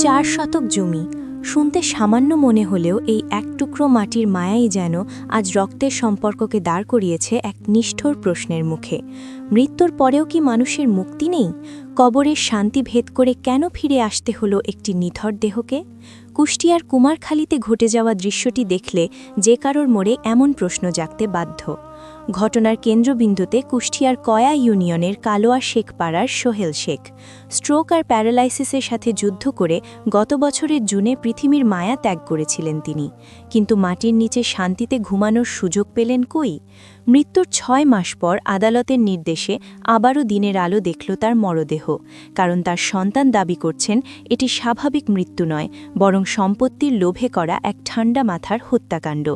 4 শতক জমি শুনতে সামান্য মনে হলেও এই এক টুকরো মাটির মায়াই যেন আজ রক্তের সম্পর্ককে দাঁড় করিয়েছে এক নিষ্ঠুর প্রশ্নের মুখে। মৃত্যুর পরেও কি মানুষের মুক্তি নেই? কবরের শান্তি ভেদ করে কেন ফিরে আসতে হলো একটি নিথর দেহকে? কুষ্টিয়ার কুমারখালীতে ঘটে যাওয়া দৃশ্যটি দেখলে যে কারোর মোড়ে এমন প্রশ্ন জাগতে বাধ্য। ঘটনার কেন্দ্রবিন্দুতে কুষ্টিয়ার কয়া ইউনিয়নের কালোয়া শেখ পাড়ার সোহেল শেখ। স্ট্রোক আর প্যারালাইসিসের সাথে যুদ্ধ করে গত বছরের জুনে পৃথিবীর মায়া ত্যাগ করেছিলেন তিনি, কিন্তু মাটির নিচে শান্তিতে ঘুমানোর সুযোগ পেলেন কই? মৃত্যুর 6 মাস পর আদালতের নির্দেশে আবারও দিনের আলো দেখল তার মরদেহ, কারণ তার সন্তান দাবি করছেন এটি স্বাভাবিক মৃত্যু নয়, বরং সম্পত্তির লোভে করা এক ঠান্ডা মাথার হত্যাকাণ্ড।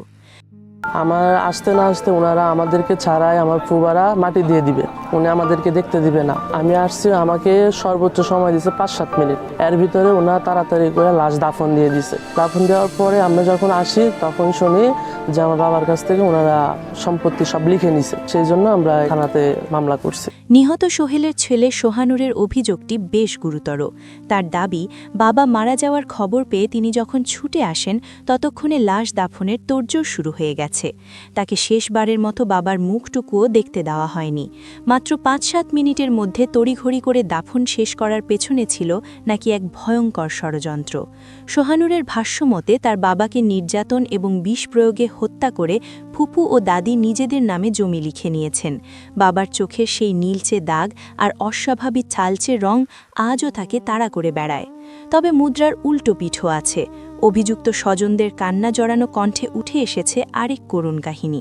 আমার আসতে না আসতে ওনারা আমাদেরকে ছাড়াই আমার ফুবারা মাটি দিয়ে দিবে, উনি আমাদেরকে দেখতে দিবে না। আমি আসছি, আমাকে সর্বোচ্চ সময় দিছে 5-7 মিনিট, এর ভিতরে ওনারা তাড়াতাড়ি করে লাশ দাফন দিয়ে দিছে। দাফন দেওয়ার পরে আমরা যখন আসি তখন শুনি যে আমার বাবার কাছ থেকে ওনারা সম্পত্তি সব লিখে নিছে, সেই জন্য আমরা থানাতে মামলা করছি। নিহত সোহেলের ছেলে সোহানুরের অভিযোগটি বেশ গুরুতর। তার দাবি, বাবা মারা যাওয়ার খবর পেয়ে তিনি যখন ছুটে আসেন ততক্ষণে লাশ দাফনের তোড়জোড় শুরু হয়ে গেছে। তাকে শেষবারের মতো বাবার মুখটুকুও দেখতে দেওয়া হয়নি। মাত্র 5-7 মিনিটের মধ্যে তড়িঘড়ি করে দাফন শেষ করার পেছনে ছিল নাকি এক ভয়ঙ্কর ষড়যন্ত্র। সোহানুরের ভাষ্যমতে তার বাবাকে নির্যাতন এবং বিষ প্রয়োগে হত্যা করে ফুপু ও দাদি নিজেদের নামে জমি লিখে নিয়েছেন। বাবার চোখের সেই নীলচে দাগ আর অস্বাভাবিক চালচে রং আজও তাকে তাড়া করে বেড়ায়। তবে মুদ্রার উল্টো পিঠও আছে। অভিযুক্ত স্বজনদের কান্না জড়ানো কণ্ঠে উঠে এসেছে আরেক করুণ কাহিনী।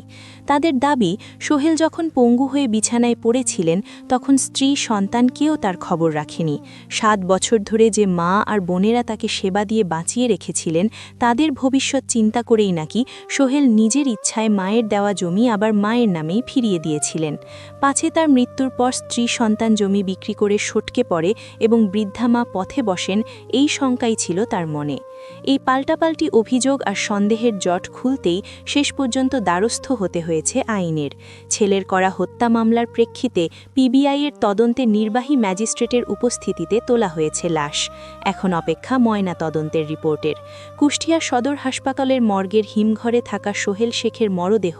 তাদের দাবি, সোহেল যখন পঙ্গু হয়ে বিছানায় পড়েছিলেন তখন স্ত্রী সন্তান কেউ তার খবর রাখেনি। 7 বছর ধরে যে মা আর বোনেরা তাকে সেবা দিয়ে বাঁচিয়ে রেখেছিলেন, তাদের ভবিষ্যৎ চিন্তা করেই নাকি সোহেল নিজের ইচ্ছায় মায়ের দেওয়া জমি আবার মায়ের নামেই ফিরিয়ে দিয়েছিলেন। পাছে তার মৃত্যুর পর স্ত্রী সন্তান জমি বিক্রি করে সটকে পড়ে এবং বৃদ্ধা মা পথে বসেন, এই শঙ্কাই ছিল তার মনে। এই পাল্টাপাল্টি অভিযোগ আর সন্দেহের জট খুলতেই শেষ পর্যন্ত দ্বারস্থ হতে হয়েছে আইনের। ছেলের করা হত্যা মামলার প্রেক্ষিতে পিবিআইয়ের তদন্তে নির্বাহী ম্যাজিস্ট্রেটের উপস্থিতিতে তোলা হয়েছে লাশ। এখন অপেক্ষা ময়না তদন্তের রিপোর্টের। কুষ্টিয়া সদর হাসপাতালের মর্গের হিমঘরে থাকা সোহেল শেখের মরদেহ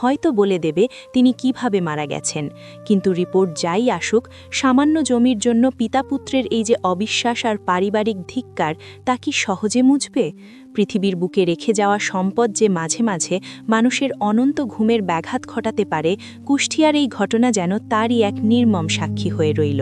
হয়তো বলে দেবে তিনি কিভাবে মারা গেছেন, কিন্তু রিপোর্ট যাই আসুক, সামান্য জমির জন্য পিতাপুত্রের এই যে অবিশ্বাস আর পারিবারিক ধিক্কার, তা কি সহজে মুছবে? পৃথিবীর বুকে রেখে যাওয়া সম্পদ যে মাঝে মাঝে মানুষের অনন্ত ঘুমের ব্যাঘাত ঘটাতে পারে, কুষ্টিয়ার এই ঘটনা যেন তারই এক নির্মম সাক্ষী হয়ে রইল।